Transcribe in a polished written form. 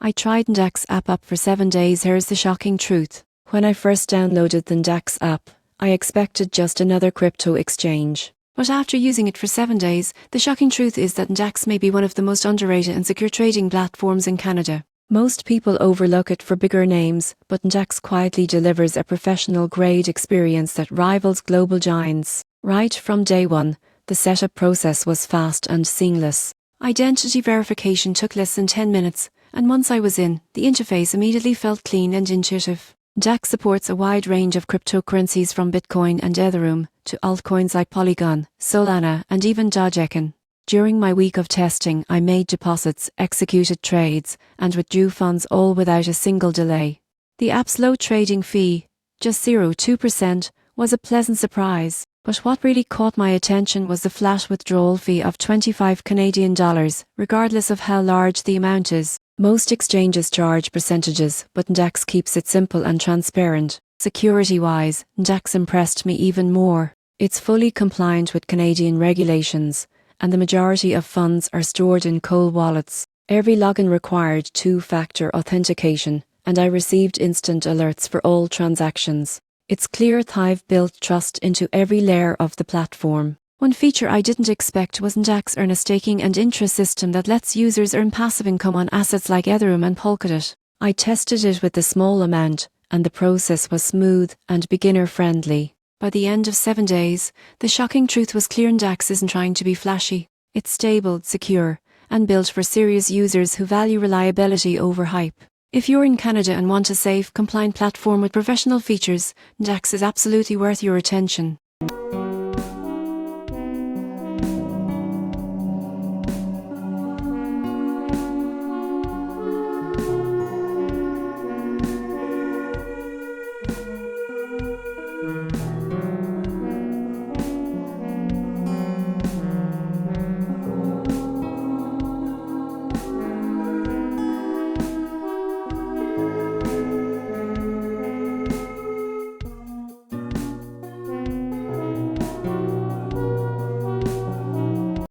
I tried NDAX app for 7 days. Here's the shocking truth. When I first downloaded the NDAX app, I expected just another crypto exchange. But after using it for 7 days, the shocking truth is that NDAX may be one of the most underrated and secure trading platforms in Canada. Most people overlook it for bigger names, but NDAX quietly delivers a professional-grade experience that rivals global giants. Right from day one, the setup process was fast and seamless. Identity verification took less than 10 minutes, and once I was in, the interface immediately felt clean and intuitive. NDAX supports a wide range of cryptocurrencies from Bitcoin and Ethereum to altcoins like Polygon, Solana, and even Dogecoin. During my week of testing, I made deposits, executed trades, and withdrew funds all without a single delay. The app's low trading fee, just 0.2%, was a pleasant surprise. But what really caught my attention was the flat withdrawal fee of $25 regardless of how large the amount is. Most exchanges charge percentages, but NDAX keeps it simple and transparent. Security-wise, NDAX impressed me even more. It's fully compliant with Canadian regulations, and the majority of funds are stored in cold wallets. Every login required two-factor authentication, and I received instant alerts for all transactions. It's clear they've built trust into every layer of the platform. One feature I didn't expect was NDAX earn a staking and interest system that lets users earn passive income on assets like Ethereum and Polkadot. I tested it with a small amount, and the process was smooth and beginner-friendly. By the end of 7 days, the shocking truth was clear: NDAX isn't trying to be flashy. It's stable, secure, and built for serious users who value reliability over hype. If you're in Canada and want a safe, compliant platform with professional features, NDAX is absolutely worth your attention.